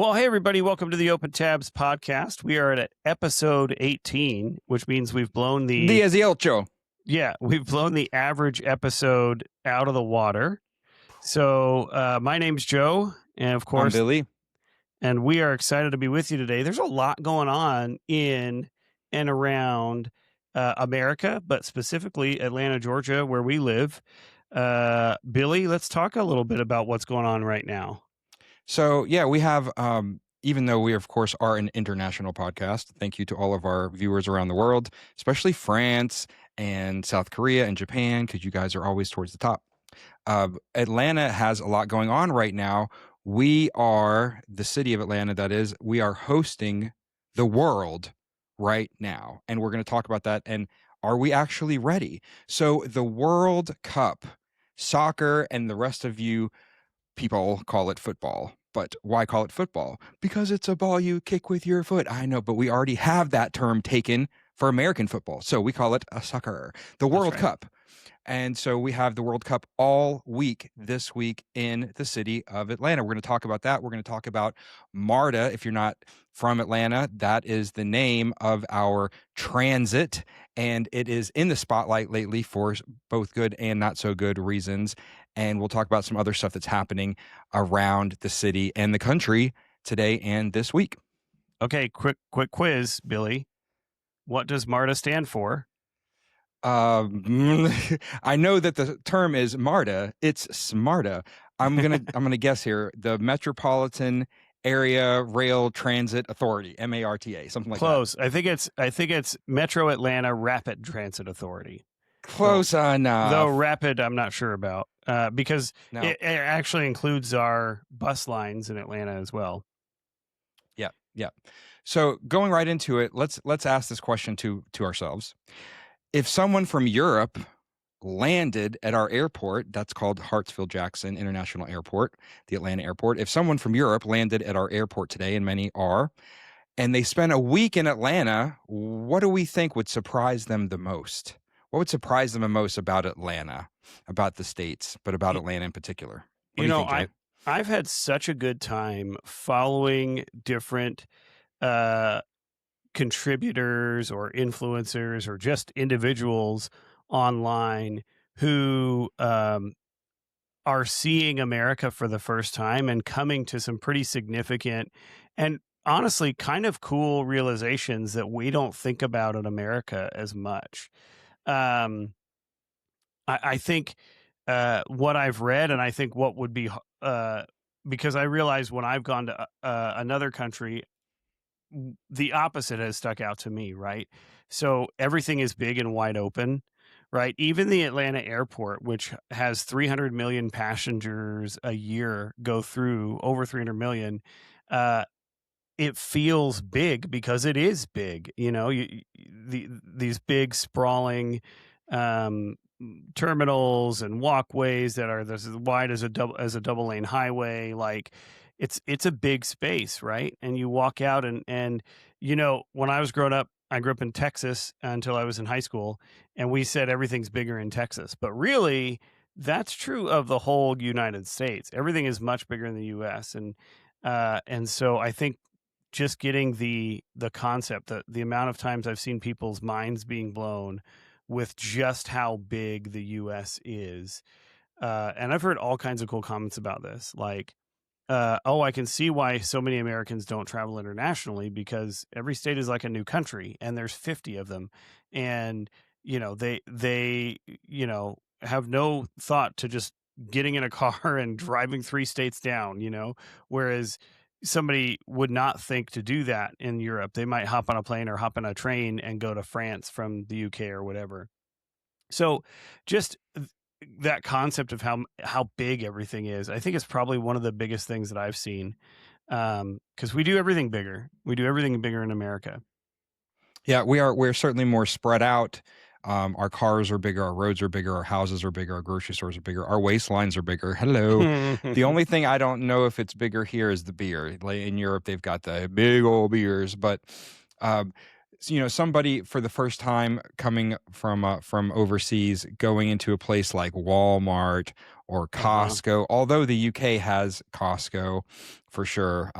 Well, hey, everybody. Welcome to the Open Tabs podcast. We are at episode 18, which means we've blown Diaz y ocho. we've blown the average episode out of the water. So my name's Joe, and of I'm course, Billy. and we are excited to be with you today. There's a lot going on in and around America, but specifically Atlanta, Georgia, where we live. Billy, let's talk a little bit about what's going on right now. So, yeah, we have, even though we, of course, are an international podcast, thank you to all of our viewers around the world, especially France and South Korea and Japan, because you guys are always towards the top. Atlanta has a lot going on right now. We are the city of Atlanta, that is, we are hosting the world right now. And we're going to talk about that. And are we actually ready? So the World Cup, soccer, and the rest of you people call it football. But why call it football? Because it's a ball you kick with your foot. I know, but we already have that term taken for American football. So we call it a soccer, the World Cup. And so we have the World Cup all week this week in the city of Atlanta. We're going to talk about that. We're going to talk about MARTA. If you're not from Atlanta, that is the name of our transit. And it is in the spotlight lately for both good and not so good reasons. And we'll talk about some other stuff that's happening around the city and the country today and this week. Okay, quick quiz, Billy. What does MARTA stand for? I know that the term is MARTA. It's SMARTA. I'm gonna guess here. The Metropolitan Area Rail Transit Authority, MARTA, something like Close. That. I think it's Metro Atlanta Rapid Transit Authority. Close enough. Though rapid, I'm not sure about because it actually includes our bus lines in Atlanta as well. Yeah. So going right into it, let's ask this question to ourselves. If someone from Europe landed at our airport, that's called Hartsfield Jackson International Airport, the Atlanta airport. If someone from Europe landed at our airport today, and many are, and they spent a week in Atlanta, what do we think would surprise them the most? What would surprise them the most about Atlanta, about the States, but about Atlanta in particular? What do you think, Joe? I've had such a good time following different contributors or influencers or just individuals online who are seeing America for the first time and coming to some pretty significant and honestly kind of cool realizations that we don't think about in America as much. I think what I've read, and I think what would be because I realize when I've gone to another country, the opposite has stuck out to me, right? So everything is big and wide open, right? Even the Atlanta airport, which has 300 million passengers a year go through, over 300 million, it feels big because it is big. You know, these big sprawling terminals and walkways that are as wide as a double lane highway, like. It's a big space, right? And you walk out and you know, when I was growing up, I grew up in Texas until I was in high school, and we said everything's bigger in Texas. But really, that's true of the whole United States. Everything is much bigger in the U.S. And so I think just getting the concept, the amount of times I've seen people's minds being blown with just how big the U.S. is, and I've heard all kinds of cool comments about this, like. I can see why so many Americans don't travel internationally, because every state is like a new country and there's 50 of them. And, you know, they, you know, have no thought to just getting in a car and driving 3 states down, you know, whereas somebody would not think to do that in Europe. They might hop on a plane or hop on a train and go to France from the UK or whatever. So just that concept of how big everything is, I think it's probably one of the biggest things that I've seen, because we do everything bigger. We do everything bigger in America. Yeah, we're certainly more spread out. Our cars are bigger, our roads are bigger, our houses are bigger, our grocery stores are bigger, our waistlines are bigger. Hello. The only thing I don't know if it's bigger here is the beer. Like in Europe, they've got the big old beers, but you know, somebody for the first time coming from overseas, going into a place like Walmart or Costco, although the UK has Costco for sure,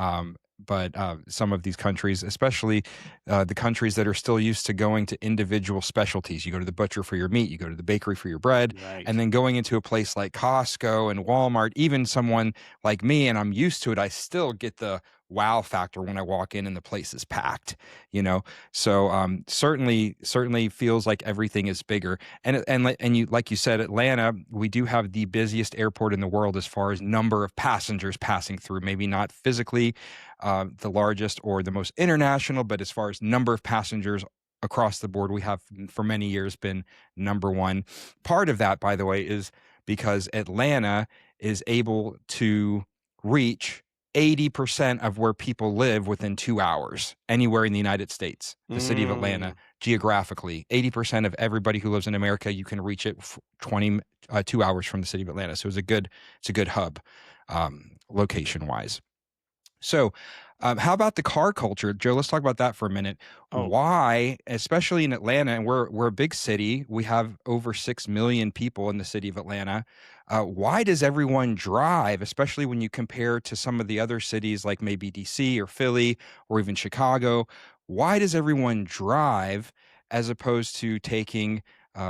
but some of these countries, especially the countries that are still used to going to individual specialties. You go to the butcher for your meat, you go to the bakery for your bread, and Right. then going into a place like Costco and Walmart, even someone like me, and I'm used to it, I still get the wow factor when I walk in and the place is packed, you know? So certainly feels like everything is bigger. And you, like you said, Atlanta, we do have the busiest airport in the world as far as number of passengers passing through. Maybe not physically the largest or the most international, but as far as number of passengers across the board, we have for many years been number one. Part of that, by the way, is because Atlanta is able to reach 80% of where people live within 2 hours anywhere in the United States. The city of Atlanta, Mm. geographically, 80% of everybody who lives in America, you can reach it 2 hours from the city of Atlanta. So it's a good hub, location wise. So, how about the car culture, Joe? Let's talk about that for a minute. Oh, Why, especially in Atlanta, and we're a big city. We have over 6 million people in the city of Atlanta. Why does everyone drive, especially when you compare to some of the other cities like maybe DC or Philly or even Chicago? Why does everyone drive as opposed to taking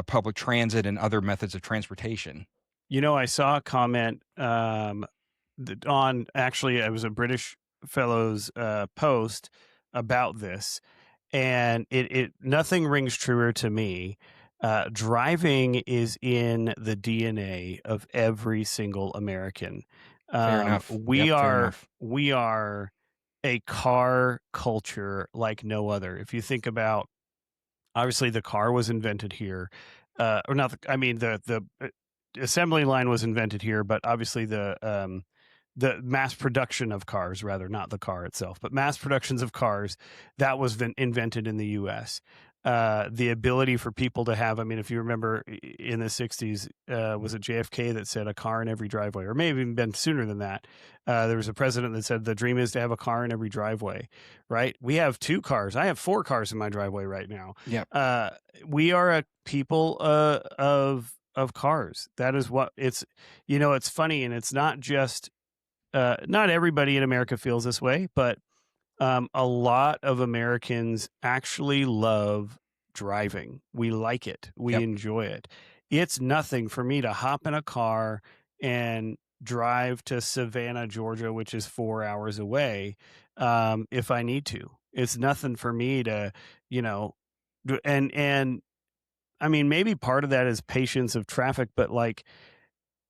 public transit and other methods of transportation? I saw a comment on actually, it was a British fellow's post about this, and it nothing rings truer to me. Driving is in the DNA of every single American. Fair enough. We Yep, fair are enough. we are a car culture like no other. If you think about, obviously, the car was invented here, or not. I mean, the assembly line was invented here, but obviously the mass production of cars, rather, not the car itself, but mass productions of cars, that was invented in the U.S. The ability for people to have, I mean, if you remember in the 60s, was it JFK that said a car in every driveway, or maybe even been sooner than that? There was a president that said the dream is to have a car in every driveway, right? We have 2 cars. I have 4 cars in my driveway right now. Yep. Uh, we are a people of cars. That is what it's, it's funny, and it's not just not everybody in America feels this way, but a lot of Americans actually love driving. We like it. We Yep. enjoy it. It's nothing for me to hop in a car and drive to Savannah, Georgia, which is 4 hours away, if I need to. It's nothing for me to, you know, and I mean, maybe part of that is patience of traffic, but like,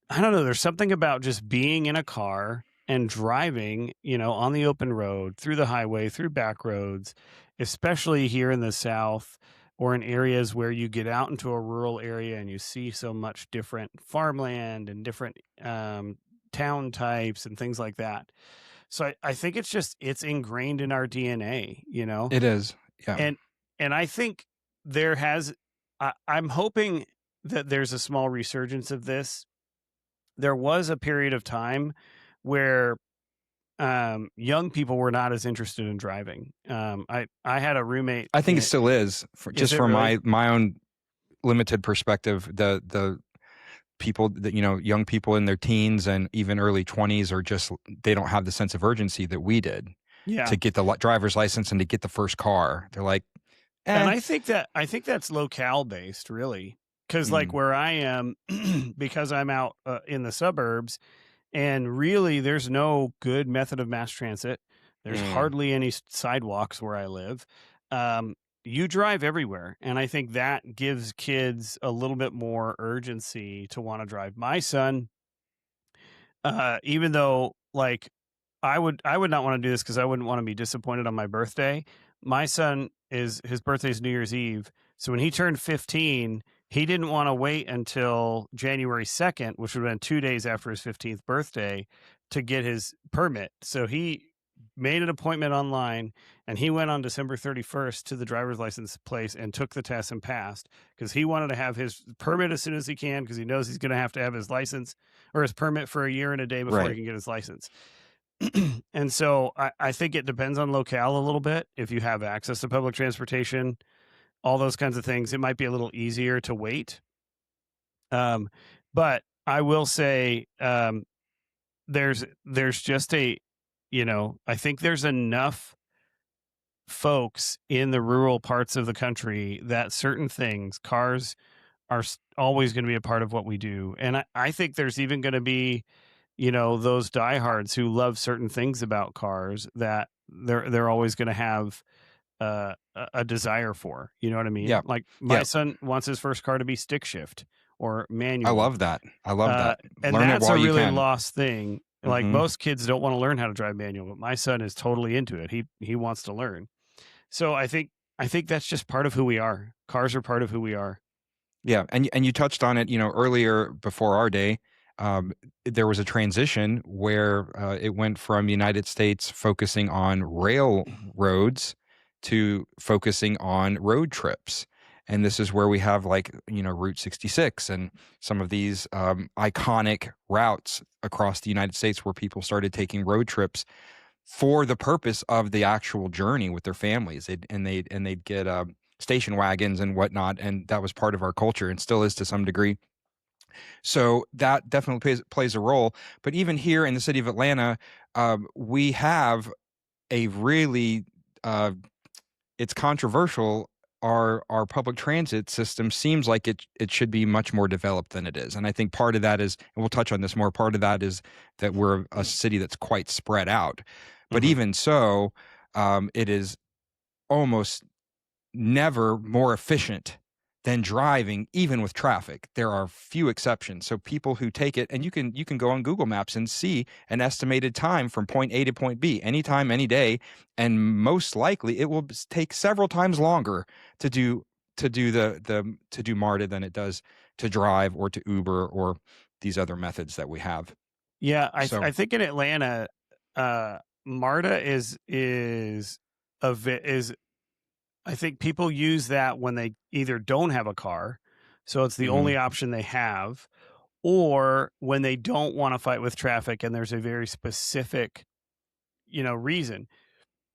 I don't know, there's something about just being in a car and driving, on the open road, through the highway, through back roads, especially here in the South or in areas where you get out into a rural area and you see so much different farmland and different town types and things like that. So I think it's ingrained in our DNA. It is. Yeah. And and I think there has I'm hoping that there's a small resurgence of this. There was a period of time where young people were not as interested in driving. I had a roommate. I think it still is, Is just it from really? my own limited perspective. The people that, young people in their teens and even early 20s are just, they don't have the sense of urgency that we did Yeah, to get the driver's license and to get the first car. They're like, and eh. I think that's locale based, really, because like Mm, where I am, because I'm out in the suburbs, and really there's no good method of mass transit. There's mm. hardly any sidewalks where I live. Um, you drive everywhere, and I think that gives kids a little bit more urgency to want to drive. My son, even though like I would not want to do this because I wouldn't want to be disappointed on my birthday. My son, is his birthday is New Year's Eve, so when he turned 15, he didn't want to wait until January 2nd, which would have been 2 days after his 15th birthday, to get his permit. So he made an appointment online, and he went on December 31st to the driver's license place and took the test and passed, because he wanted to have his permit as soon as he can, because he knows he's going to have his license or his permit for a year and a day before he Right. can get his license. And so I think it depends on locale a little bit. If you have access to public transportation, all those kinds of things, it might be a little easier to wait. But I will say, there's just I think there's enough folks in the rural parts of the country that certain things, cars are always going to be a part of what we do. And I think there's even going to be, those diehards who love certain things about cars that they're always going to have a desire for. You know what I mean? Yeah. Like my Yeah. son wants his first car to be stick shift or I manual. love that. I love that. And Learn it that's while a you really can. lost thing. Like Hmm. most kids don't want to learn how to drive manual, but my son is totally into it. He wants to learn. So I think that's just part of who we are. Cars are part of who we are. Yeah, and you touched on it, earlier before our day. Um, there was a transition where it went from United States focusing on railroads to focusing on road trips. And this is where we have like, Route 66 and some of these iconic routes across the United States where people started taking road trips for the purpose of the actual journey with their families. They'd get station wagons and whatnot, and that was part of our culture and still is to some degree. So that definitely plays a role. But even here in the city of Atlanta, we have a really it's controversial. Our public transit system seems like it should be much more developed than it is, and I think part of that is, and we'll touch on this more. Part of that is that we're a city that's quite spread out, but Mhm. even so, it is almost never more efficient than driving, even with traffic. There are few exceptions. So people who take it, and you can go on Google Maps and see an estimated time from point A to point B, anytime, any day, and most likely it will take several times longer to do to do MARTA than it does to drive or to Uber or these other methods that we have. Yeah, So, I think in Atlanta, MARTA is I think people use that when they either don't have a car, so it's the mhm, only option they have, or when they don't want to fight with traffic and there's a very specific, reason.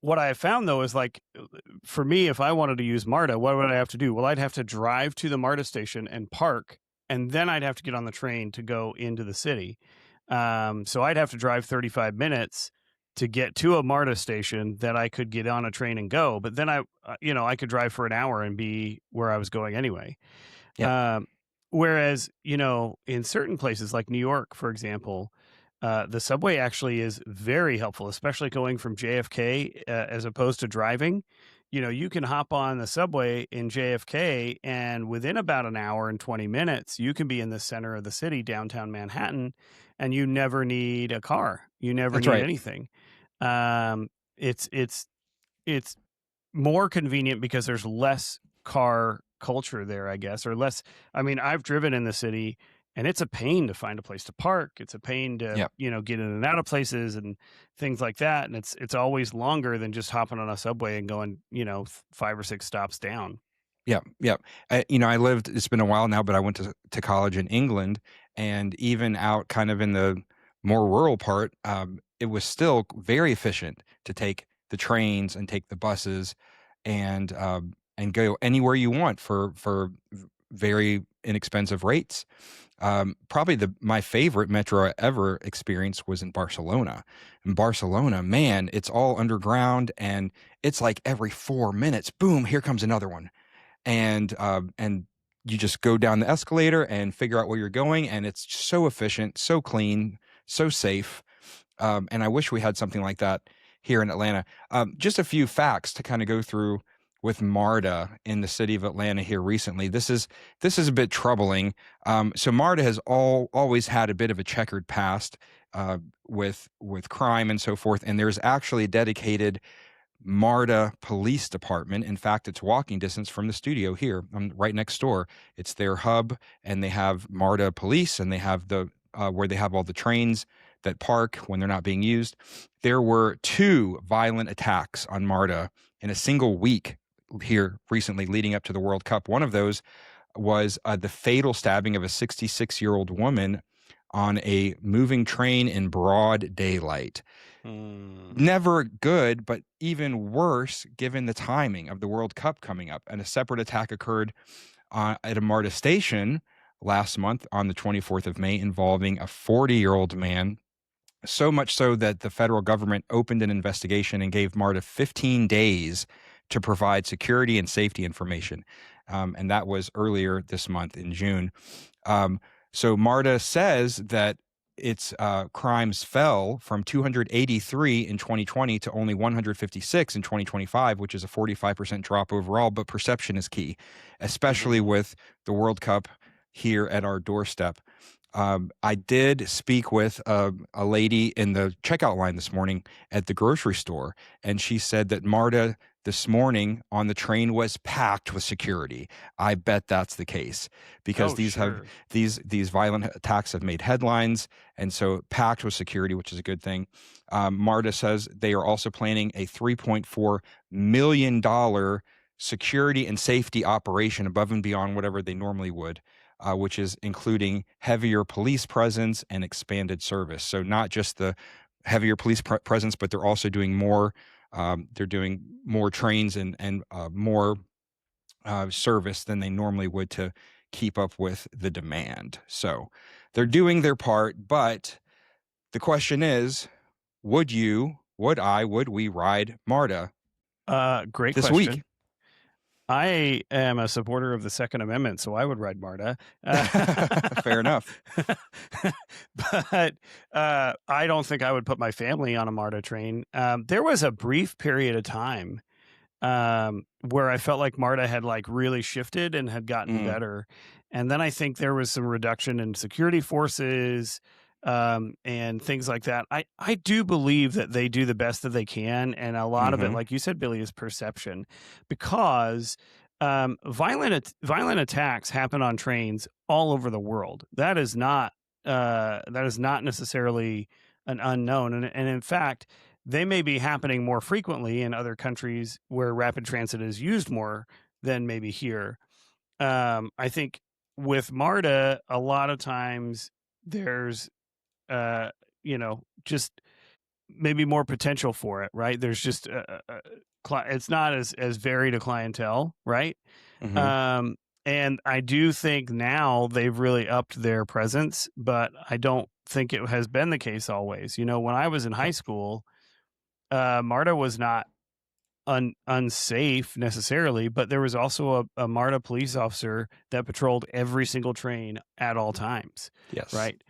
What I have found though is like for me, if I wanted to use MARTA, what would I have to do? Well, I'd have to drive to the MARTA station and park, and then I'd have to get on the train to go into the city. So I'd have to drive 35 minutes to get to a MARTA station that I could get on a train and go. But then I could drive for an hour and be where I was going anyway. yeah, Um, Whereas, in certain places like New York, for example, the subway actually is very helpful, especially going from JFK as opposed to driving. You can hop on the subway in JFK, and within about an hour and 20 minutes, you can be in the center of the city, downtown Manhattan, and you never need a car. You never that's need right. anything. Um, it's more convenient because there's less car culture there, I guess, or less. I mean, I've driven in the city and it's a pain to find a place to park. It's a pain to, Yeah. get in and out of places and things like that. And it's always longer than just hopping on a subway and going, 5 or 6 stops down. Yeah, yeah. I lived. It's been a while now, but I went to college in England, and even out kind of in the more rural part, it was still very efficient to take the trains and take the buses, and go anywhere you want for very inexpensive rates. Probably my favorite metro I ever experienced was in Barcelona. In Barcelona, man, it's all underground, and it's like every 4 minutes, boom, here comes another one, and you just go down the escalator and figure out where you're going, and it's so efficient, so clean, so safe. And I wish we had something like that here in Atlanta. Just a few facts to kind of go through with MARTA in the city of Atlanta here recently. This is a bit troubling. So MARTA has always had a bit of a checkered past with crime and so forth, and there's actually a dedicated MARTA Police Department. In fact, it's walking distance from the studio here, right next door. It's their hub, and they have MARTA Police, and they have the where they have all the trains that park when they're not being used. There were 2 violent attacks on MARTA in a single week here recently, leading up to the World Cup. One of those was the fatal stabbing of a 66-year-old woman on a moving train in broad daylight. Hmm. Never good, but even worse given the timing of the World Cup coming up. And a separate attack occurred at a MARTA station last month on the 24th of May involving a 40-year-old man So much so that the federal government opened an investigation and gave MARTA 15 days to provide security and safety information. And that was earlier this month in June. Um, so MARTA says that its crimes fell from 283 in 2020 to only 156 in 2025, which is a 45% drop overall. But perception is key, especially Mhm. with the World Cup here at our doorstep. I did speak with a lady in the checkout line this morning at the grocery store, and she said that MARTA this morning on the train was packed with security. I bet that's the case because Oh, sure. these violent attacks have made headlines, and so packed with security, which is a good thing. MARTA says they are also planning a $3.4 million security and safety operation above and beyond whatever they normally would, which is including heavier police presence and expanded service. So not just the heavier police presence, but they're also doing more. They're doing more trains and more service than they normally would to keep up with the demand. So they're doing their part, but the question is, would you, would I, would we ride MARTA Great this week? question. I am a supporter of the Second Amendment, so I would ride MARTA. Fair enough. But I don't think I would put my family on a MARTA train. There was a brief period of time where I felt like MARTA had like really shifted and had gotten Mm, better. And then I think there was some reduction in security forces and things like that. I do believe that they do the best that they can. And a lot of it, mm-hmm. like you said, Billy, is perception because violent attacks happen on trains all over the world. That is not necessarily an unknown. And in fact, they may be happening more frequently in other countries where rapid transit is used more than maybe here. I think with MARTA, a lot of times there's, uh, just maybe more potential for it, right? There's just, it's not as varied a clientele, right? Mm-hmm. Um, and I do think now they've really upped their presence, but I don't think it has been the case always. When I was in high school, MARTA was not unsafe necessarily, but there was also a MARTA police officer that patrolled every single train at all times, Yes. right?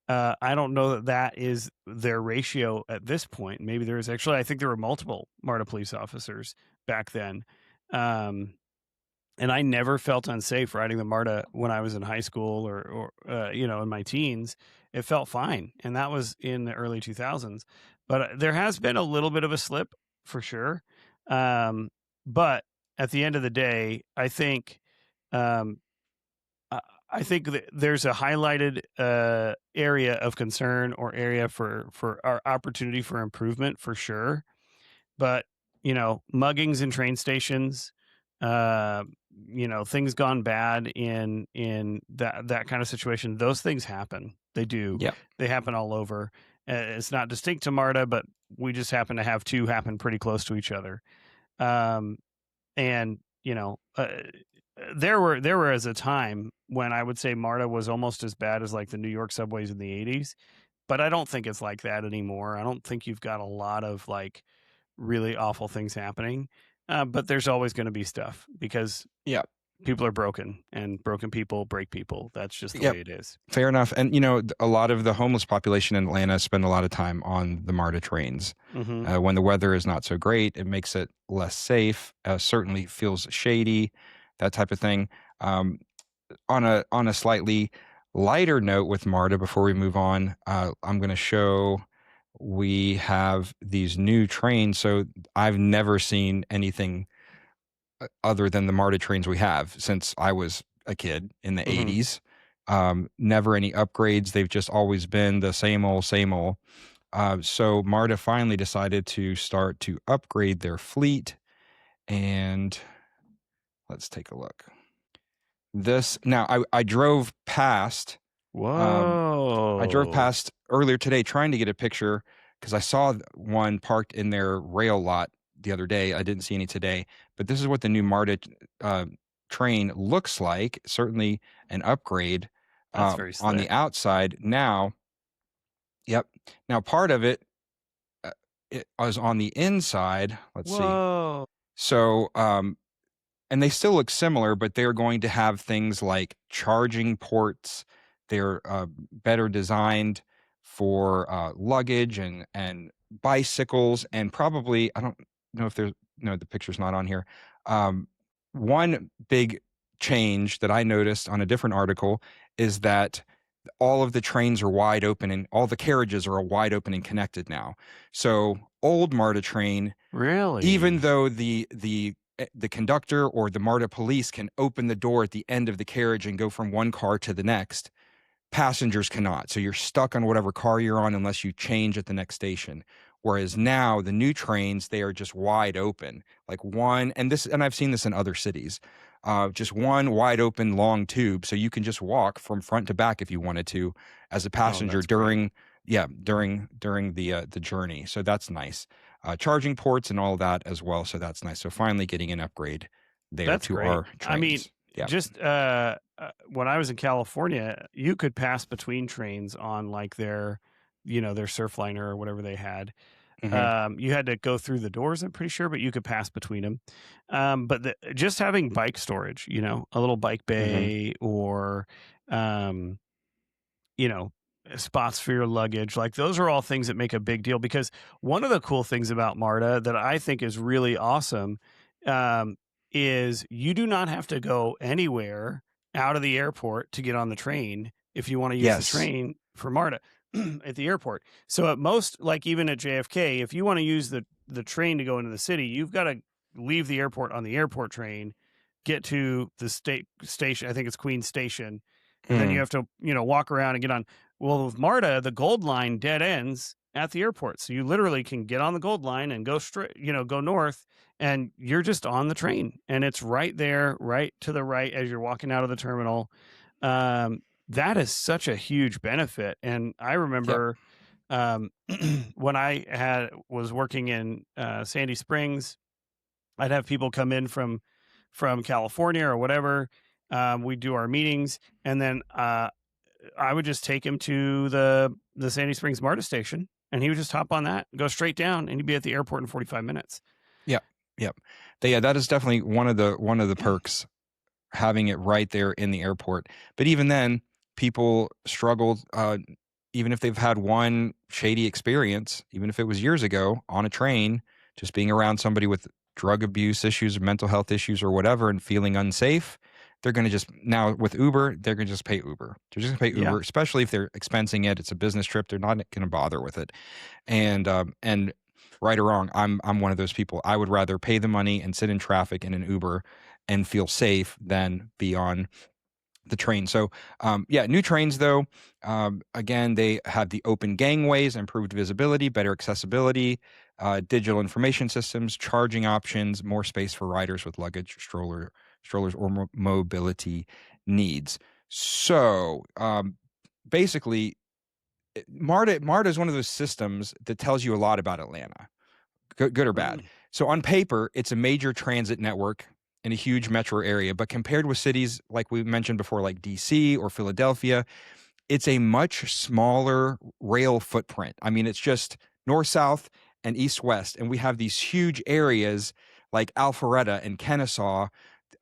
I don't know that that is their ratio at this point. Maybe there is actually, I think there were multiple MARTA police officers back then. Um, and I never felt unsafe riding the MARTA when I was in high school or in my teens. It felt fine, and that was in the early 2000s. But there has been a little bit of a slip for sure. Um, but at the end of the day, um, I think that there's a highlighted area of concern or area for our opportunity for improvement for sure. But, muggings in train stations, uh, things gone bad in that kind of situation, those things happen. They do. Yeah. They happen all over. It's not distinct to MARTA, but we just happen to have two happen pretty close to each other. Um, and, there was a time when I would say MARTA was almost as bad as like the New York subways in the 80s, but I don't think it's like that anymore. I don't think you've got a lot of like really awful things happening. But there's always going to be stuff because Yeah. people are broken and broken people break people. That's just the Yep. way it is. Fair enough. And, a lot of the homeless population in Atlanta spend a lot of time on the MARTA trains. Mm-hmm. When the weather is not so great, it makes it less safe, certainly feels shady, that type of thing. Um, on a slightly lighter note with MARTA, before we move on, I'm going to show we have these new trains. So I've never seen anything other than the MARTA trains we have since I was a kid in the Mm-hmm. 80s. Never any upgrades. They've just always been the same old, same old. So MARTA finally decided to start to upgrade their fleet. And let's take a look. This now I drove past. I drove Whoa. past earlier today trying to get a picture because I saw one parked in their rail lot the other day. I didn't see any today, but this is what the new MARTA uh, train looks like. Certainly an upgrade That's very on the slick. outside. Now, Yep. Now part of it, it was on the inside. Let's see. Whoa. So, and they still look similar, but they're going to have things like charging ports. They're better designed for luggage and bicycles, and probably I don't know if there's no, the picture's not on here. Um, One big change that I noticed on a different article is that all of the trains are wide open and all the carriages are wide open and connected now. So old MARTA train, even Really? though the conductor or the MARTA police can open the door at the end of the carriage and go from one car to the next, passengers cannot. So you're stuck on whatever car you're on unless you change at the next station. Whereas now the new trains, they are just wide open, like one, and I've seen this in other cities, just one wide open long tube. So you can just walk from front to back if you wanted to as a Oh, passenger that's great. during the journey. So that's nice. Charging ports and all of that as well. So that's nice. So finally getting an upgrade there That's to great. our I mean, trains. Yeah. just when I was in California, you could pass between trains on like their Surfliner or whatever they had. Hmm. You had to go through the doors, I'm pretty sure, but you could pass between them. Just having bike storage, a little bike Hmm. bay or, um, you know, spots for your luggage. Like those are all things that make a big deal because one of the cool things about MARTA that I think is really awesome um, is you do not have to go anywhere out of the airport to get on the train if you want to use the Yes. train for MARTA at the airport. So at most, like even at JFK, if you want to use the train to go into the city, you've got to leave the airport on the airport train, get to the station. I think it's Queens Station, and then you Mm. have to walk around and get on. Well, with MARTA, the Gold Line dead ends at the airport, so you literally can get on the Gold Line and go straight, go north, and you're just on the train, and it's right there, right to the right as you're walking out of the terminal. That is such a huge benefit, and I Yep. remember um, when I was working in Sandy Springs, I'd have people come in from California or whatever. We do our meetings, and then I would just take him to the Sandy Springs MARTA station, and he would just hop on that, go straight down, and he'd be at the airport in 45 minutes. Yep. Yep. Yeah, that is definitely one of the perks, having it right there in the airport. But even then, people struggled, even if they've had one shady experience, even if it was years ago on a train, just being around somebody with drug abuse issues, mental health issues, or whatever, and feeling unsafe. They're going to just now with Uber, they're going to just pay Uber. They're just going to pay Yeah. Uber, especially if they're expensing it. It's a business trip. They're not going to bother with it. And right or wrong, I'm one of those people. I would rather pay the money and sit in traffic in an Uber and feel safe than be on the train. So, yeah, new trains though. Again, they have the open gangways, improved visibility, better accessibility, digital information systems, charging options, more space for riders with luggage, strollers, or mobility needs. So, basically, MARTA is one of those systems that tells you a lot about Atlanta, good or bad. So on paper, it's a major transit network in a huge metro area, but compared with cities like we mentioned before, like DC or Philadelphia, it's a much smaller rail footprint. I mean, it's just north, south, and east, west. And we have these huge areas like Alpharetta and Kennesaw,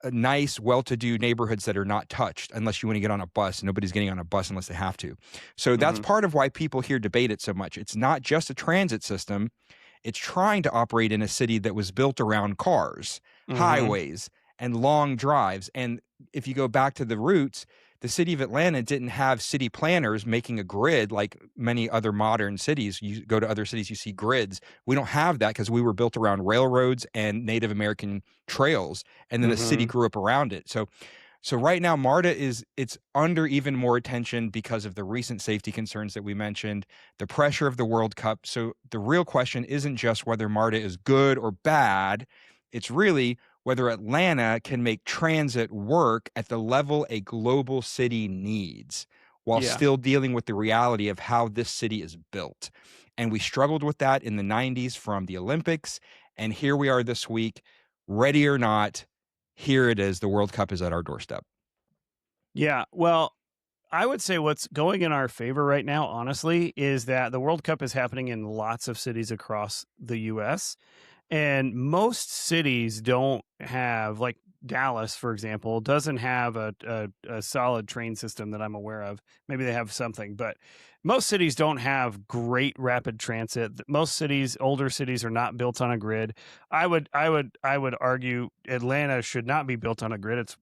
nice, well-to-do neighborhoods that are not touched unless you want to get on a bus. Nobody's getting on a bus unless they have to. So that's Mm-hmm. part of why people here debate it so much. It's not just a transit system. It's trying to operate in a city that was built around cars, Mm-hmm. highways, and long drives. And if you go back to the roots, the city of Atlanta didn't have city planners making a grid like many other modern cities. You go to other cities, you see grids. We don't have that because we were built around railroads and Native American trails, and then the city Mm-hmm. grew up around it. So right now, MARTA it's under even more attention because of the recent safety concerns that we mentioned, the pressure of the World Cup. So the real question isn't just whether MARTA is good or bad. It's really whether Atlanta can make transit work at the level a global city needs while Yeah. still dealing with the reality of how this city is built. And we struggled with that in the 90s from the Olympics. And here we are this week, ready or not, here it is. The World Cup is at our doorstep. Yeah. Well, I would say what's going in our favor right now, honestly, is that the World Cup is happening in lots of cities across the US. And most cities don't have, like Dallas, for example, doesn't have a solid train system that I'm aware of. Maybe they have something, but most cities don't have great rapid transit. Most cities, older cities, are not built on a grid. I would argue Atlanta should not be built on a grid. It's,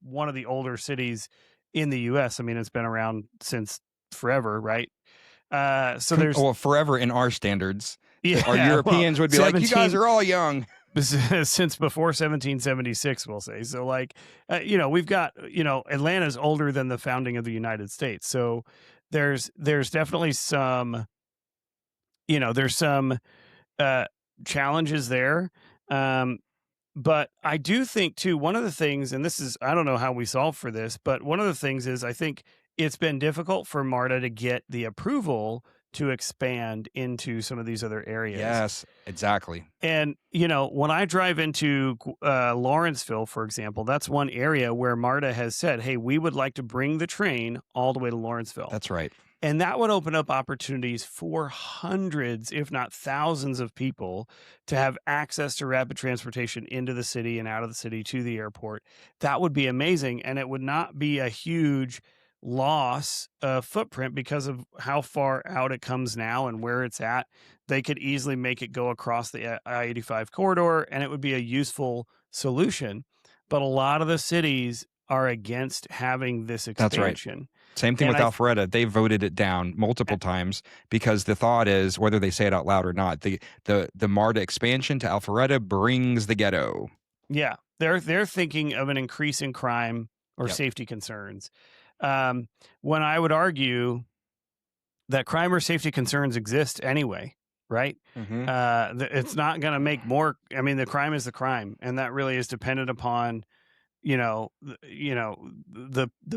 one of the older cities in the U.S. I mean, it's been around since forever, right? So there's Well, forever in our standards. Our yeah, well, Europeans would be like, you guys 17 are all young. since before 1776, we'll say. So like, we've got, Atlanta's older than the founding of the United States. So there's definitely some, there's some uh challenges there. Um but I do think too, one of the things, and this is, I don't know how we solve for this, but one of the things is I think it's been difficult for MARTA to get the approval to expand into some of these other areas. Yes, exactly. And, when I drive into Lawrenceville, for example, that's one area where MARTA has said, hey, we would like to bring the train all the way to Lawrenceville. That's right. And that would open up opportunities for hundreds, if not thousands, of people to have access to rapid transportation into the city and out of the city to the airport. That would be amazing. And it would not be a huge loss of footprint because of how far out it comes now and where it's at. They could easily make it go across the I-85 corridor, and it would be a useful solution. But a lot of the cities are against having this That's right. expansion. Same thing And with Alpharetta. They voted it down multiple times because the thought is, whether they say it out loud or not, the MARTA expansion to Alpharetta brings the ghetto. Yeah, they're thinking of an increase in crime or Yep. safety concerns. When I would argue that crime or safety concerns exist anyway, right? Mm-hmm. It's not going to make more. I mean, the crime is the crime, and that really is dependent upon the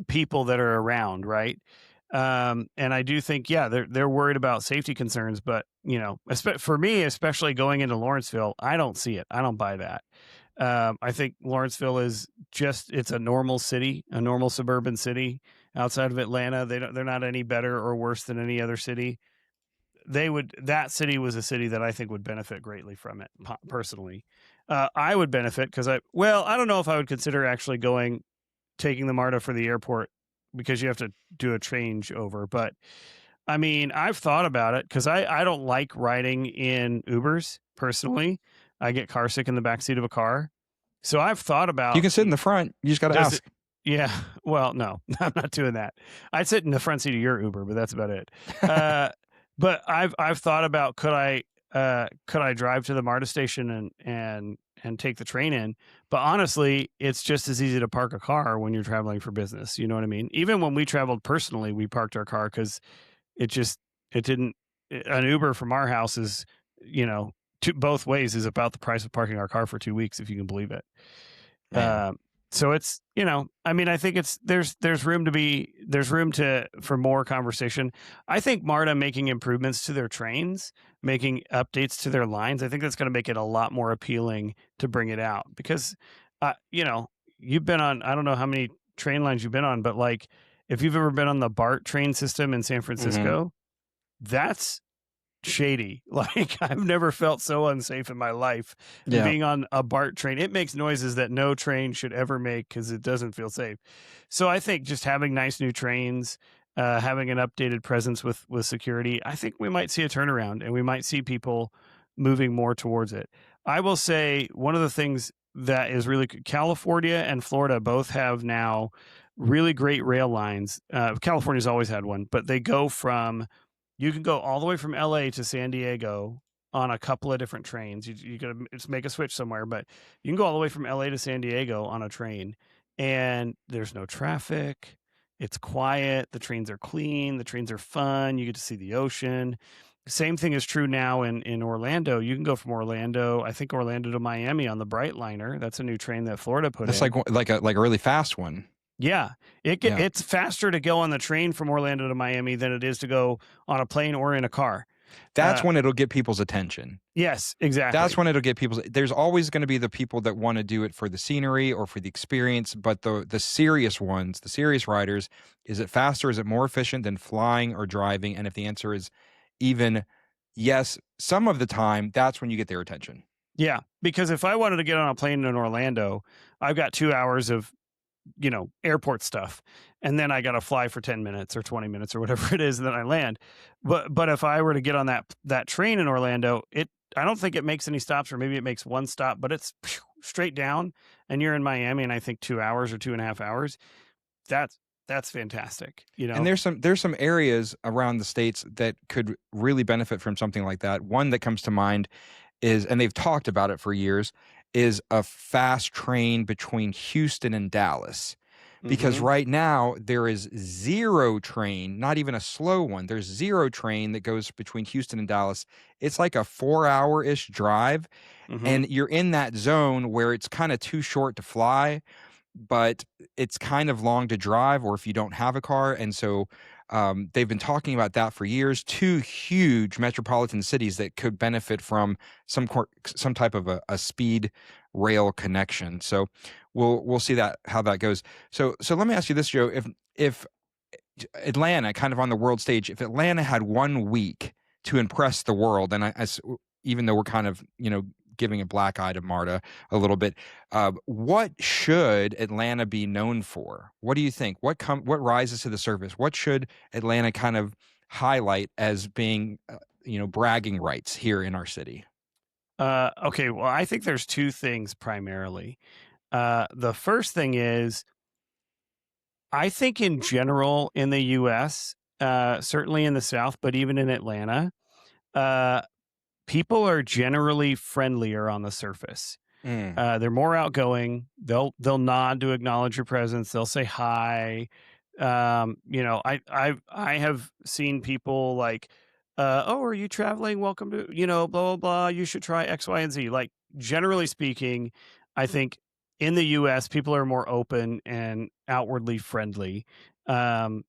people that are around, right? And I do think, yeah, they're worried about safety concerns, but for me, especially going into Lawrenceville, I don't see it. I don't buy that. I think Lawrenceville is it's a normal city, a normal suburban city outside of Atlanta. They're not any better or worse than any other city. That city was a city that I think would benefit greatly from it personally. I would benefit because I don't know if I would consider actually taking the MARTA for the airport because you have to do a changeover. But I mean, I've thought about it because I don't like riding in Ubers personally. I get car sick in the backseat of a car. So I've thought about. You can sit in the front. You just got to ask. Yeah. Well, no, I'm not doing that. I'd sit in the front seat of your Uber, but that's about it. But I've thought about could I drive to the MARTA station and take the train in? But honestly, it's just as easy to park a car when you're traveling for business. You know what I mean? Even when we traveled personally, we parked our car because an Uber from our house is, both ways is about the price of parking our car for 2 weeks, if you can believe it. So it's, I mean, I think there's room for more conversation. I think MARTA making improvements to their trains, making updates to their lines, I think that's going to make it a lot more appealing to bring it out because, you've been on, I don't know how many train lines you've been on, but like if you've ever been on the BART train system in San Francisco, that's shady. Like I've never felt so unsafe in my life being on a BART train. It makes noises that no train should ever make because it doesn't feel safe. So I think just having nice new trains, having an updated presence with security, I think we might see a turnaround and we might see people moving more towards it. I will say one of the things that is really California and Florida both have now really great rail lines. California's always had one, but they go from you can go all the way from LA to San Diego on a couple of different trains. You got to make a switch somewhere, but you can go all the way from LA to San Diego on a train and there's no traffic. It's quiet. The trains are clean. The trains are fun. You get to see the ocean. Same thing is true now in Orlando. You can go from Orlando to Miami on the Brightliner. That's a new train that Florida put in. That's like a really fast one. Yeah, it's faster to go on the train from Orlando to Miami than it is to go on a plane or in a car. That's Uh, when it'll get people's attention. yes, That's exactly. when it'll get people's there's always gonna be the people that wanna do it for the scenery or for the experience, but the serious ones, the serious riders, is it faster? Is it more efficient than flying or driving? And if the answer is even yes, some of the time, that's when you get their attention. Yeah, because if I wanted to get on a plane in Orlando, I've got 2 hours of, airport stuff, and then I gotta fly for 10 minutes or 20 minutes or whatever it is, and then I land. But if I were to get on that train in Orlando, I don't think it makes any stops, or maybe it makes 1 stop, but it's straight down, and you're in Miami in, I think, 2 hours or 2.5 hours. That's that's fantastic, you And know? there's some areas around the states that could really benefit from something like that. One that comes to mind is, and they've talked about it for years, is a fast train between Houston and Dallas. Because Mhm, right now there is zero train, not even a slow one. There's zero train that goes between Houston and Dallas. It's like a 4-hour-ish drive, mhm. and you're in that zone where it's kind of too short to fly, but it's kind of long to drive, or if you don't have a car. And so they've been talking about that for years. Two huge metropolitan cities that could benefit from some type of a speed rail connection. So we'll see that how that goes. So let me ask you this, Joe. If Atlanta, kind of on the world stage, if Atlanta had 1 week to impress the world, and even though we're kind of giving a black eye to Marta a little bit, what should Atlanta be known for? What do you think? What rises to the surface? What should Atlanta kind of highlight as being bragging rights here in our city? Okay, well, I think there's 2 things primarily. The first thing is, I think in general in the US, certainly in the South, but even in Atlanta, uh, people are generally friendlier on the surface. Mm, They're more outgoing. They'll nod to acknowledge your presence. They'll say hi. I have seen people like, "Oh, are you traveling? Welcome to blah blah blah. You should try X, Y, and Z." Like generally speaking, I think in the U.S. people are more open and outwardly friendly. Um,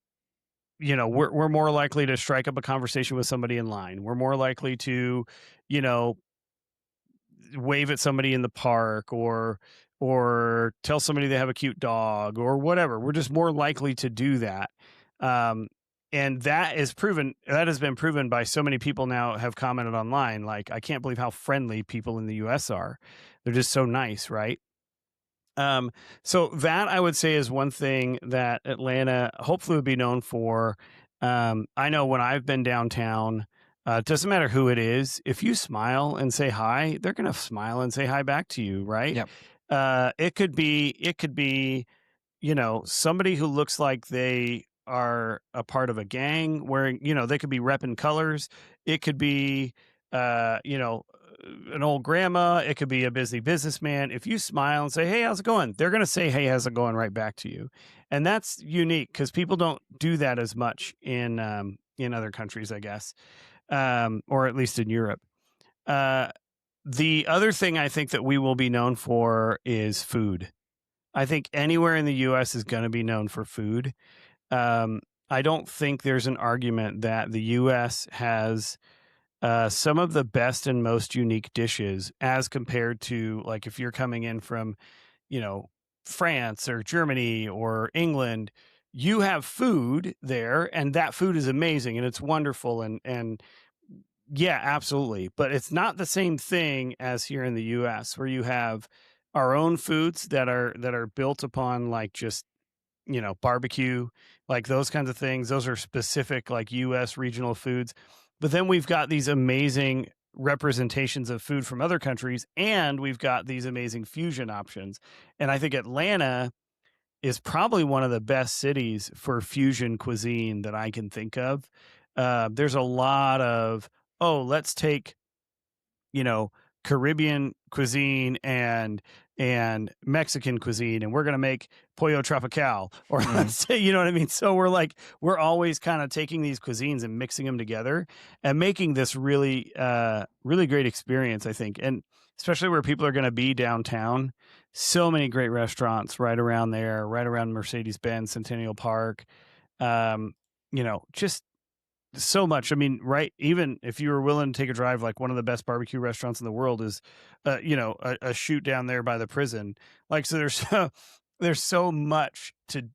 we're more likely to strike up a conversation with somebody in line. We're more likely to, you know, wave at somebody in the park, or tell somebody they have a cute dog or whatever. We're just more likely to do that. Um, and that has been proven by so many people now have commented online. Like, I can't believe how friendly people in the US are. They're just so nice, right? Um, so that I would say is one thing that Atlanta hopefully would be known for. I know when I've been downtown, it doesn't matter who it is. If you smile and say hi, they're going to smile and say hi back to you, right? yep. It could be, somebody who looks like they are a part of a gang wearing, they could be repping colors. It could be, an old grandma. It could be a busy businessman. If you smile and say, "Hey, how's it going?" They're going to say, "Hey, how's it going?" right back to you. And that's unique because people don't do that as much in other countries, I guess, or at least in Europe. Uh, the other thing I think that we will be known for is food. I think anywhere in the US is gonna be known for food. I don't think there's an argument that the US has, some of the best and most unique dishes as compared to, like, if you're coming in from, you know, France or Germany or England, you have food there, and that food is amazing, and it's wonderful, and yeah, absolutely. But it's not the same thing as here in the US, where you have our own foods that are built upon, like, just, barbecue, like those kinds of things. Those are specific, like, US regional foods. But then we've got these amazing representations of food from other countries, and we've got these amazing fusion options. And I think Atlanta is probably one of the best cities for fusion cuisine that I can think of. There's a lot of, oh, let's take, you know, Caribbean cuisine and Mexican cuisine, and we're gonna make pollo tropical, or Mm. let's say, you know what I mean? So we're always kind of taking these cuisines and mixing them together and making this really great experience, I think. And especially where people are gonna be downtown, so many great restaurants right around there, right around Mercedes-Benz Centennial Park. Um, just so much. I mean, right? Even if you were willing to take a drive, like one of the best barbecue restaurants in the world is, a shoot down there by the prison. Like, so there's there's so much to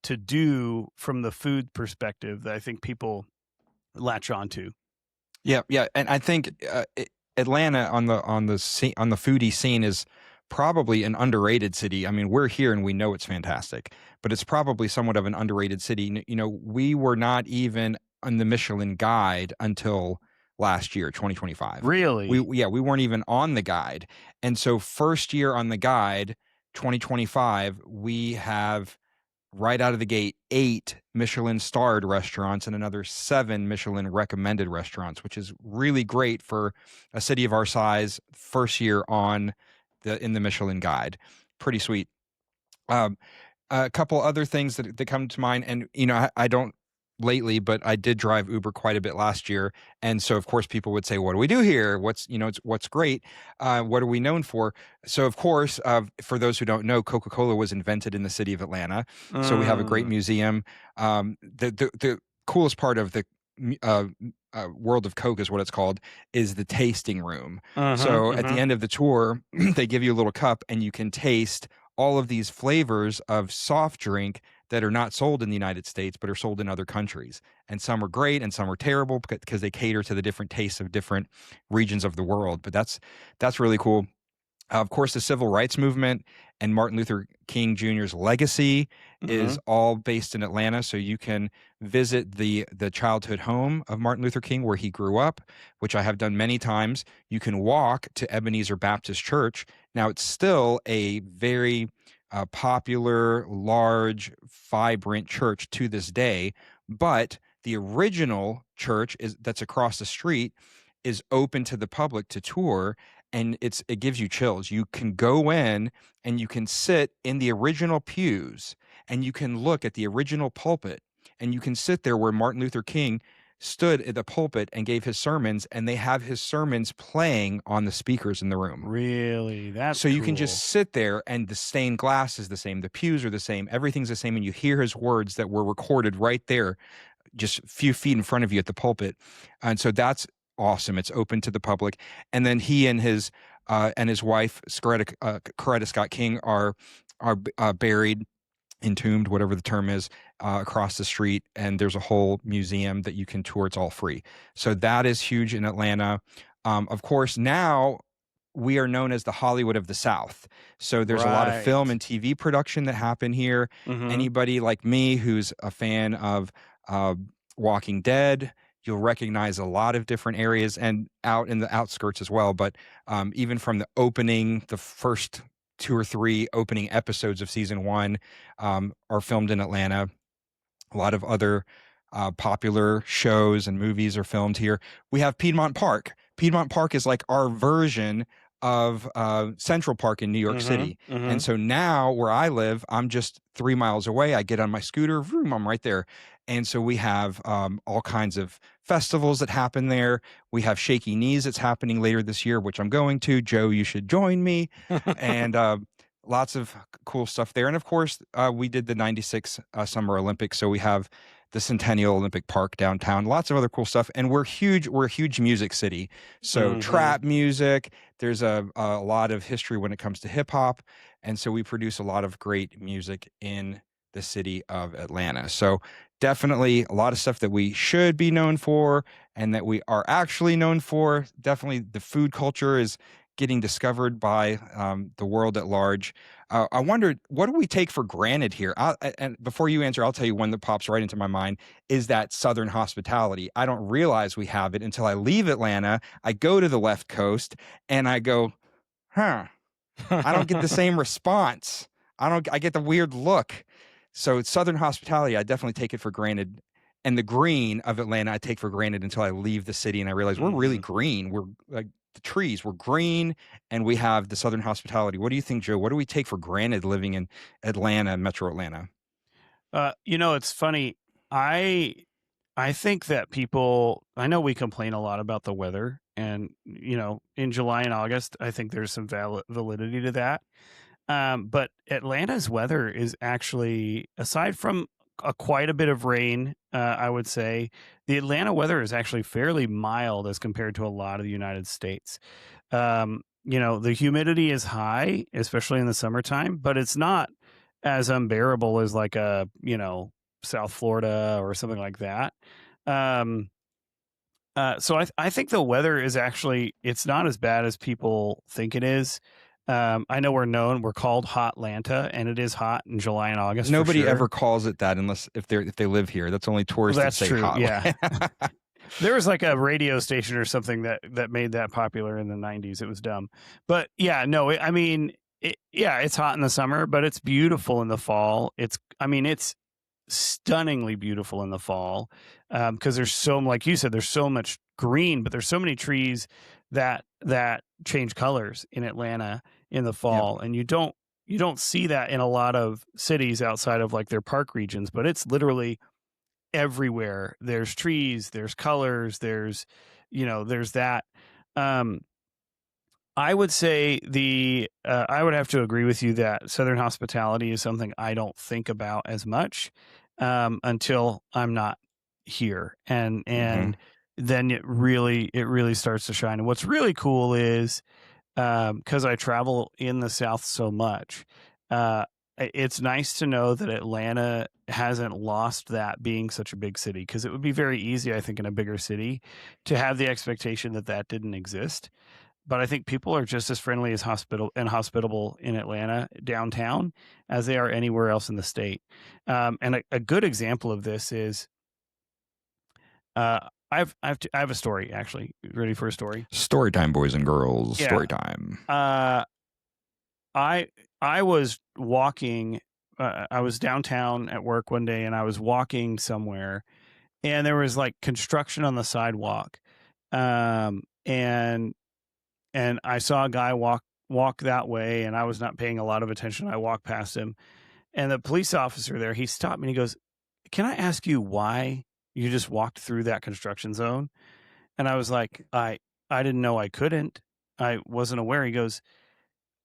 to do from the food perspective that I think people latch onto. Yeah, yeah, and I think Atlanta on the foodie scene is probably an underrated city. I mean, we're here and we know it's fantastic, but it's probably somewhat of an underrated city. You know, we were not even on the Michelin Guide until last year, 2025. Really, We weren't even on the guide, and so first year on the guide, 2025, we have right out of the gate 8 Michelin starred restaurants and another 7 Michelin recommended restaurants, which is really great for a city of our size. First year on in the Michelin Guide, pretty sweet. Um, a couple other things that come to mind, and I don't lately, but I did drive Uber quite a bit last year, and so of course people would say, "What do we do here? What's great? What are we known for?" So of course, for those who don't know, Coca-Cola was invented in the city of Atlanta, so we have a great mm, museum. The coolest part of the World of Coke is what it's called, is the tasting room. uh-huh, So at the uh-huh. end of the tour, they give you a little cup and you can taste all of these flavors of soft drink that are not sold in the United States, but are sold in other countries. And some are great and some are terrible because they cater to the different tastes of different regions of the world. But that's really cool. Of course, the civil rights movement and Martin Luther King Jr.'s legacy is Mhm. all based in Atlanta. So you can visit the childhood home of Martin Luther King where he grew up, which I have done many times. You can walk to Ebenezer Baptist Church. Now, it's still a very popular, large, vibrant church to this day, but the original church that's across the street is open to the public to tour, and it gives you chills. You can go in and you can sit in the original pews and you can look at the original pulpit and you can sit there where Martin Luther King stood at the pulpit and gave his sermons, and they have his sermons playing on the speakers in the room. Really? That's So you can just cool. sit there and the stained glass is the same, the pews are the same, everything's the same, and you hear his words that were recorded right there just a few feet in front of you at the pulpit. And so that's awesome. It's open to the public. And then he and his wife, Coretta Scott King, are buried, entombed, whatever the term is, across the street. And there's a whole museum that you can tour. It's all free. So that is huge in Atlanta. Of course, now we are known as the Hollywood of the South. So there's a lot of film Right. and TV production that happen here. Mhm. Anybody like me who's a fan of uh, Walking Dead, you'll recognize a lot of different areas and out in the outskirts as well. But even from the first 2 or 3 opening episodes of season 1 are filmed in Atlanta. A lot of other popular shows and movies are filmed here. We have Piedmont Park. Piedmont Park is like our version of Central Park in New York Mhm. City. And Mhm. so now where I live, I'm just 3 miles away. I get on my scooter, vroom, I'm right there. And so we have all kinds of festivals that happen there. We have Shaky Knees that's happening later this year, which I'm going to. Joe, you should join me. And lots of cool stuff there. And of course, we did the 96 Summer Olympics. So we have the Centennial Olympic Park downtown, lots of other cool stuff. And we're huge. We're a huge music city. So Mhm. trap music, there's a lot of history when it comes to hip hop. And so we produce a lot of great music in the city of Atlanta. So definitely a lot of stuff that we should be known for and that we are actually known for. Definitely the food culture is getting discovered by the world at large. I wondered, what do we take for granted here? And before you answer, I'll tell you one that pops right into my mind is that Southern hospitality. I don't realize we have it until I leave Atlanta. I go to the left coast and I go, huh, I don't get the same response. I get the weird look. So Southern hospitality, I definitely take it for granted. And the green of Atlanta, I take for granted until I leave the city and I realize we're really Mhm. green. We're like the trees, we're green, and we have the Southern hospitality. What do you think, Joe? What do we take for granted living in Atlanta, Metro Atlanta? It's funny. I I think that people I know we complain a lot about the weather and, in July and August, I think there's some validity to that. But Atlanta's weather is actually, aside from quite a bit of rain, I would say. The Atlanta weather is actually fairly mild as compared to a lot of the United States. The humidity is high, especially in the summertime, but it's not as unbearable as like South Florida or something like that. Um, so I think the weather is actually it's not as bad as people think it is. I know we're called Hot Lanta, and it is hot in July and August for Nobody ever sure. calls it that unless if they live here. That's only Well, tourists that that's say true. hot. Yeah. There was like a radio station or something that made that popular in the 90s. It was dumb. But yeah, no, I mean, yeah, it's hot in the summer, but it's beautiful in the fall. It's stunningly beautiful in the fall, because there's like you said, there's so much green, but there's so many trees that change colors in Atlanta in the Yep. fall, and you don't see that in a lot of cities outside of like their park regions, but it's literally everywhere. There's trees, there's colors, there's that. Um, I would say I would have to agree with you that Southern hospitality is something I don't think about as much, until I'm not here, and Mhm. then it really starts to shine. And what's really cool is, because I travel in the South so much, uh, it's nice to know that Atlanta hasn't lost that being such a big city. Because it would be very easy, I think, in a bigger city to have the expectation that that didn't exist. But I think people are just as friendly as hospitable in Atlanta downtown as they are anywhere else in the state. And a good example of this is, I have a story actually. Ready for a story? Story time, boys and girls. Yeah. Story time. Uh, I I was walking. I was downtown at work one day, and I was walking somewhere, and there was like construction on the sidewalk, and I saw a guy walk that way, and I was not paying a lot of attention. I walked past him, and the police officer there, he stopped me and he goes, "Can I ask you why you just walked through that construction zone?" And I was like, I didn't know I couldn't. I wasn't aware." He goes,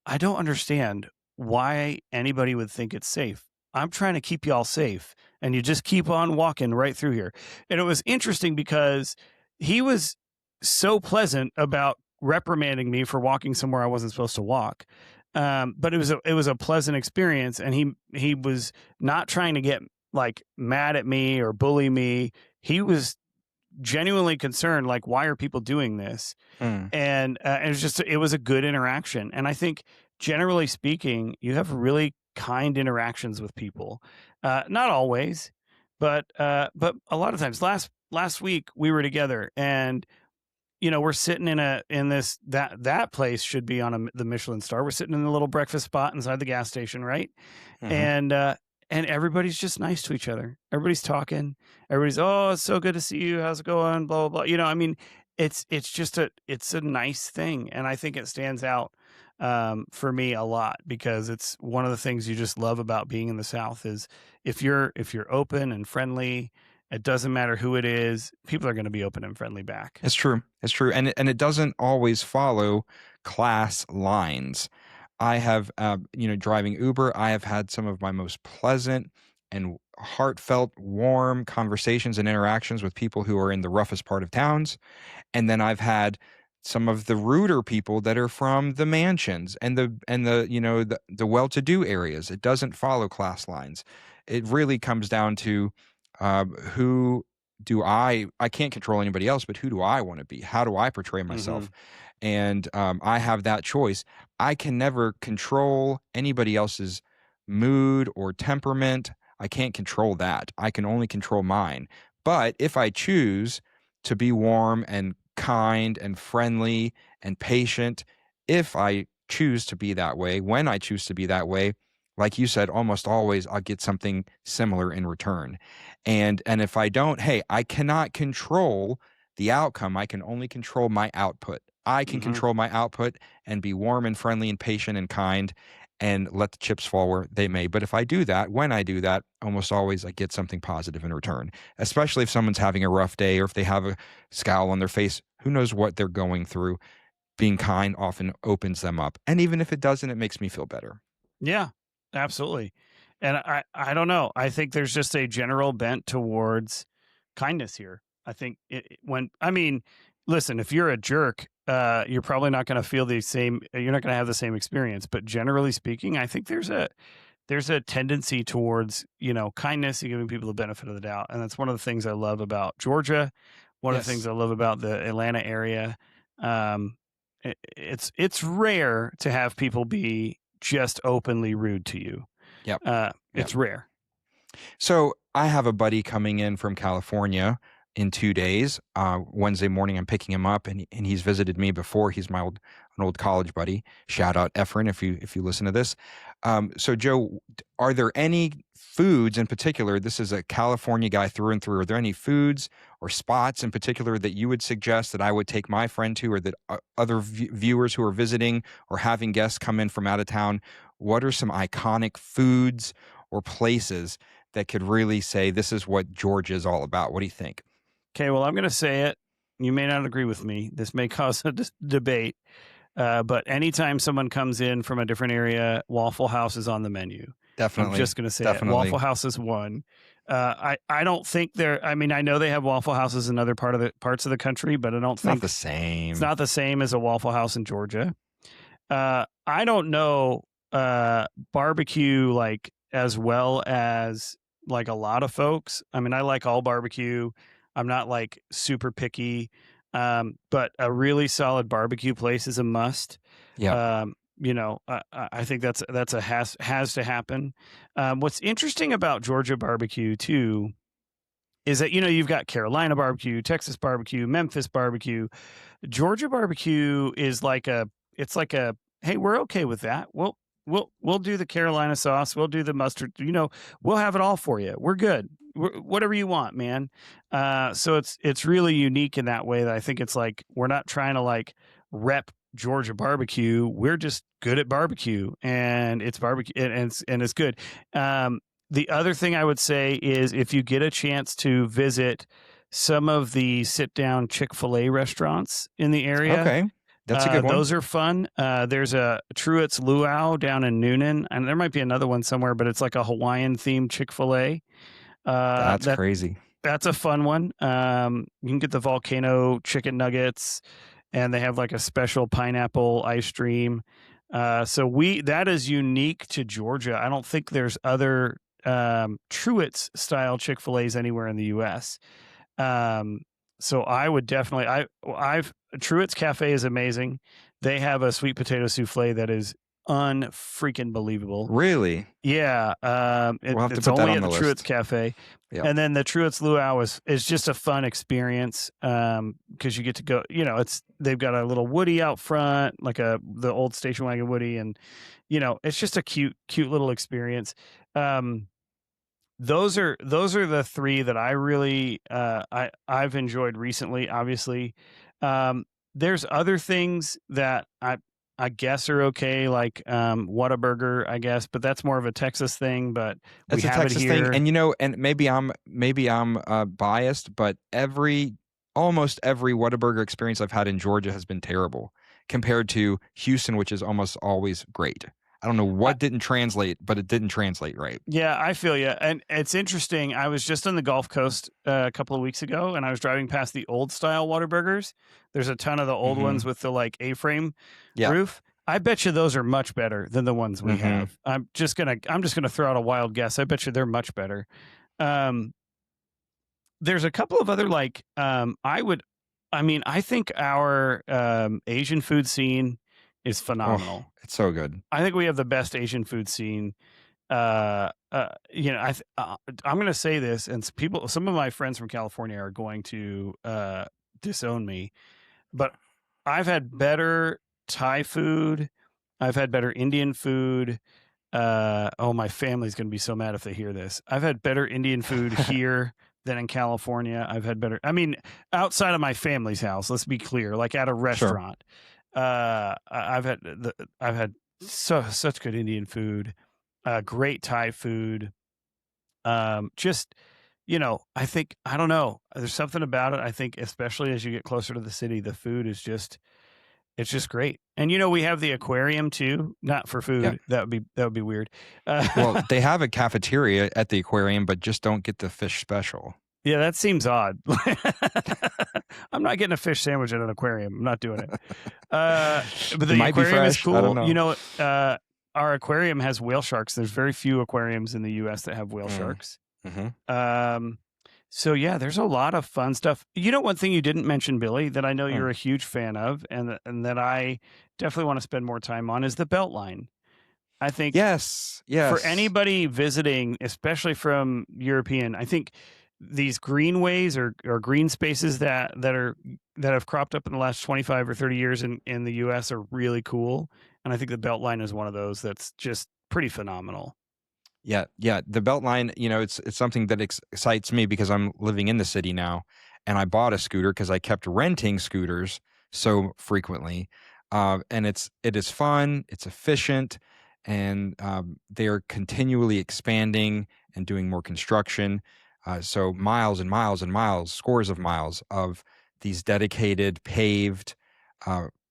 "I don't understand why anybody would think it's safe. I'm trying to keep y'all safe, and you just keep on walking right through here." And it was interesting because he was so pleasant about reprimanding me for walking somewhere I wasn't supposed to walk. But it was a pleasant experience, and he was not trying to get like mad at me or bully me. He was genuinely concerned, like, why are people doing this? Mm. And it was a good interaction. And I think generally speaking, you have really kind interactions with people. Not always, but a lot of times. Last week we were together, and we're sitting in this that place should be on the Michelin star. We're sitting in a little breakfast spot inside the gas station, right? Mhm. And everybody's just nice to each other. Everybody's talking. Everybody's, "Oh, it's so good to see you. How's it going?" Blah blah blah. It's a nice thing, and I think it stands out, for me a lot, because it's one of the things you just love about being in the South is if you're open and friendly, it doesn't matter who it is, people are going to be open and friendly back. It's true. It's true. And it doesn't always follow class lines. I have, driving Uber, I have had some of my most pleasant and heartfelt, warm conversations and interactions with people who are in the roughest part of towns. And then I've had some of the ruder people that are from the mansions and the well-to-do areas. It doesn't follow class lines. It really comes down to who do I can't control anybody else, but who do I want to be? How do I portray Hmm. myself? And I have that choice. I can never control anybody else's mood or temperament. I can't control that. I can only control mine. But if I choose to be warm and kind and friendly and patient, if I choose to be that way, when I choose to be that way, like you said, almost always I'll get something similar in return. And if I don't, hey, I cannot control the outcome. I can only control my output. I can Hmm. control my output and be warm and friendly and patient and kind and let the chips fall where they may. But if I do that, when I do that, almost always I get something positive in return, especially if someone's having a rough day or if they have a scowl on their face. Who knows what they're going through? Being kind often opens them up. And even if it doesn't, it makes me feel better. Yeah, absolutely. And I don't know. I think there's just a general bent towards kindness here. I think when I mean, listen, if you're a jerk, you're probably not going to feel the same. You're not going to have the same experience. But generally speaking, I think there's a tendency towards kindness and giving people the benefit of the doubt, and that's one of the things I love about Georgia. One of the things Yes. I love about the Atlanta area. Um, it's rare to have people be just openly rude to you. Yep. Yep. It's rare. So I have a buddy coming in from California in 2 days. Wednesday morning, I'm picking him up, and he's visited me before. He's an old college buddy. Shout out Efren if you listen to this. So Joe, are there any foods in particular? This is a California guy through and through. Are there any foods or spots in particular that you would suggest that I would take my friend to, or that other viewers who are visiting or having guests come in from out of town? What are some iconic foods or places that could really say this is what Georgia is all about? What do you think? Okay, well, I'm going to say it. You may not agree with me. This may cause a debate. But anytime someone comes in from a different area, Waffle House is on the menu. I'm Definitely. just going to say it. Definitely. Waffle House is one. I don't think I mean, I know they have Waffle Houses in other parts of the country, but I don't think Not the same. it's not the same as a Waffle House in Georgia. I don't know barbecue like as well as like a lot of folks. I mean, I like all barbecue. I'm not like super picky. But a really solid barbecue place is a must. Yeah. I think that's a has to happen. What's interesting about Georgia barbecue too is that you've got Carolina barbecue, Texas barbecue, Memphis barbecue. Georgia barbecue is it's like a hey, we're okay with that. We'll do the Carolina sauce. We'll do the mustard. We'll have it all for you. We're good. Whatever you want, man. So it's really unique in that way that I think it's like we're not trying to like rep Georgia barbecue. We're just good at barbecue, and it's barbecue, and it's good. The other thing I would say is if you get a chance to visit some of the sit-down Chick-fil-A restaurants in the area, Okay. That's a good one. those are fun. There's a Truett's Luau down in Noonan, and there might be another one somewhere, but it's like a Hawaiian-themed Chick-fil-A. That's crazy. That's a fun one. You can get the volcano chicken nuggets, and they have like a special pineapple ice cream. That is unique to Georgia. I don't think there's other Truett's style Chick-fil-A's anywhere in the U.S. So I would definitely I've Truett's Cafe is amazing. They have a sweet potato souffle that is unfreaking believable. Really? Yeah. We'll have to It's put that only on at the the list. Truett's Cafe. Yeah. And then the Truett's Luau is just a fun experience because you get to go, they've got a little Woody out front, like the old station wagon Woody, and it's just a cute little experience. Those are the three that I really I've enjoyed recently. Obviously, there's other things that I guess are okay, like Whataburger, I guess, but that's more of a Texas thing. But we That's a have Texas it thing, here. and maybe I'm biased, but almost every Whataburger experience I've had in Georgia has been terrible compared to Houston, which is almost always great. I don't know what didn't translate, but it didn't translate right. Yeah, I feel you. And it's interesting. I was just on the Gulf Coast a couple of weeks ago, and I was driving past the old style Whataburgers. There's a ton of the old ones with the like A-frame roof. I bet you those are much better than the ones we have. I'm just gonna throw out a wild guess. I bet you they're much better. There's a couple of other like I think our Asian food scene is phenomenal. Oh, it's so good. I think we have the best Asian food scene. I'm going to say this, and some of my friends from California are going to disown me, but I've had better Thai food. I've had better Indian food. My family's going to be so mad if they hear this. I've had better Indian food here than in California. I've had better, outside of my family's house, let's be clear, like at a restaurant. I've had such good Indian food, great Thai food. I think, I don't know, there's something about it. I think, especially as you get closer to the city, the food is just, It's just great. And we have the aquarium too, not for Yeah. food. That would be weird. Well, they have a cafeteria at the aquarium, but just don't get the fish special. Yeah, that seems odd. I'm not getting a fish sandwich at an aquarium. I'm not doing it. But It the might be aquarium is fresh. I don't cool. know. Our aquarium has whale sharks. There's very few aquariums in the U.S. that have whale sharks. So yeah, there's a lot of fun stuff. One thing you didn't mention, Billy, that I know you're a huge fan of, and that I definitely want to spend more time on is the BeltLine. I think Yes. for anybody visiting, especially from European, I think these greenways or green spaces that have cropped up in the last 25 or 30 years in the US are really cool. And I think the BeltLine is one of those that's just pretty phenomenal. Yeah. The BeltLine, it's something that excites me because I'm living in the city now, and I bought a scooter because I kept renting scooters so frequently. And it is fun, it's efficient, and they're continually expanding and doing more construction. So miles and miles and miles, scores of miles of these dedicated, paved,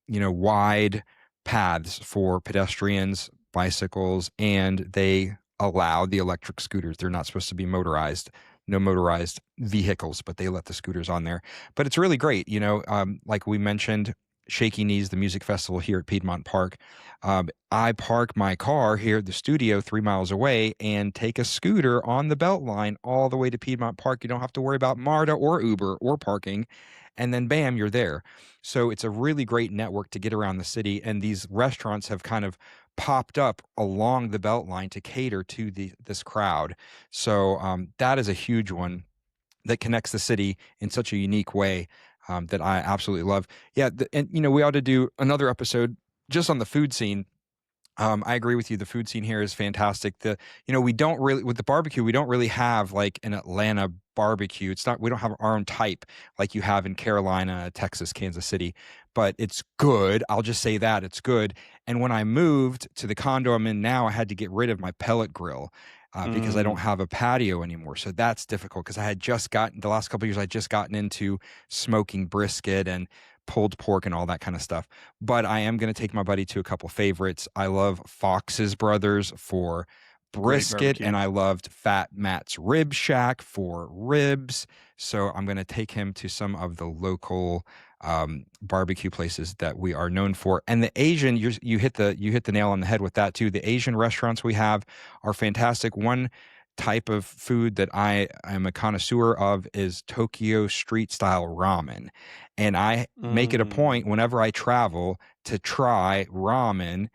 wide paths for pedestrians, bicycles, and they allow the electric scooters. They're not supposed to be motorized, no motorized vehicles, but they let the scooters on there. But it's really great. Like we mentioned, Shaky Knees, the music festival here at Piedmont Park. I park my car here at the studio 3 miles away and take a scooter on the BeltLine all the way to Piedmont Park. You don't have to worry about MARTA or Uber or parking. And then bam, you're there. So it's a really great network to get around the city. And these restaurants have kind of popped up along the BeltLine to cater to this crowd. So that is a huge one that connects the city in such a unique way that I absolutely love. Yeah, and we ought to do another episode just on the food scene. I agree with you. The food scene here is fantastic. We don't really, with the barbecue, we don't really have like an Atlanta barbecue. We don't have our own type like you have in Carolina, Texas, Kansas City, but it's good. I'll just say that it's good. And when I moved to the condo I'm in now, I had to get rid of my pellet grill because I don't have a patio anymore. So that's difficult because the last couple of years, I just gotten into smoking brisket and pulled pork and all that kind of stuff. But I am going to take my buddy to a couple favorites. I love Fox's Brothers for brisket, and I loved Fat Matt's Rib Shack for ribs. So I'm going to take him to some of the local barbecue places that we are known for. And the Asian, you hit the nail on the head with that too. The Asian restaurants we have are fantastic. One type of food that I am a connoisseur of is Tokyo street style ramen. And I make it a point whenever I travel to try ramen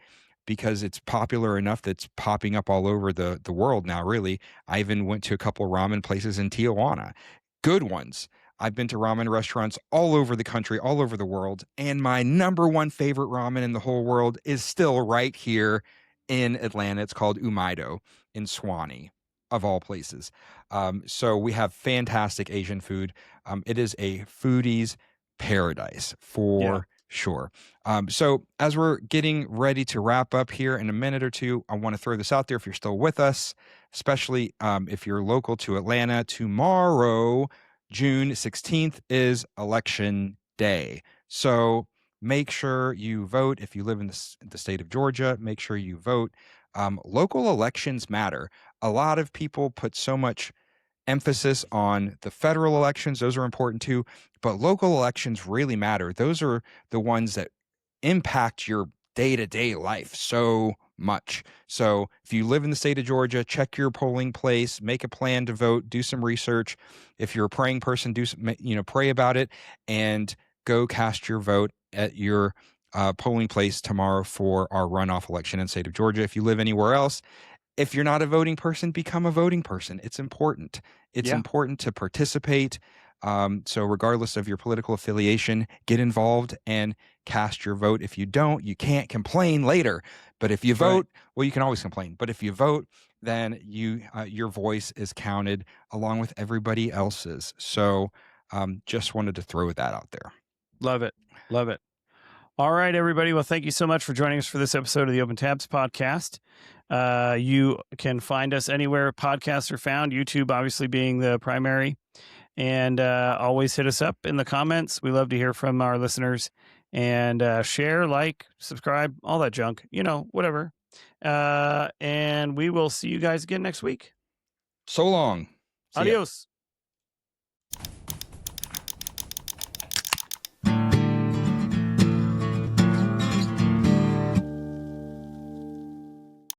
because it's popular enough that's popping up all over the world now, really. I even went to a couple of ramen places in Tijuana. Good ones. I've been to ramen restaurants all over the country, all over the world. And my number one favorite ramen in the whole world is still right here in Atlanta. It's called Umaido in Swanee, of all places. So we have fantastic Asian food. It is a foodie's paradise for sure. So as we're getting ready to wrap up here in a minute or two, I want to throw this out there if you're still with us, especially if you're local to Atlanta. Tomorrow, June 16th, is Election Day. So make sure you vote. If you live in the state of Georgia, make sure you vote. Local elections matter. A lot of people put so much emphasis on the federal elections. Those are important too, but local elections really matter. Those are the ones that impact your day-to-day life so much. So if you live in the state of Georgia, check your polling place, make a plan to vote, do some research. If you're a praying person, pray about it and go cast your vote at your polling place tomorrow for our runoff election in the state of Georgia. If you live anywhere else, if you're not a voting person, become a voting person. It's important. It's important to participate. So regardless of your political affiliation, get involved and cast your vote. If you don't, you can't complain later. But if you vote, well, you can always complain. But if you vote, then your voice is counted along with everybody else's. So just wanted to throw that out there. Love it. Love it. All right, everybody. Well, thank you so much for joining us for this episode of the Open Tabs podcast. You can find us anywhere podcasts are found, YouTube obviously being the primary. And always hit us up in the comments. We love to hear from our listeners. and share, like, subscribe, all that junk, whatever. And we will see you guys again next week. So long. See ya. Adios.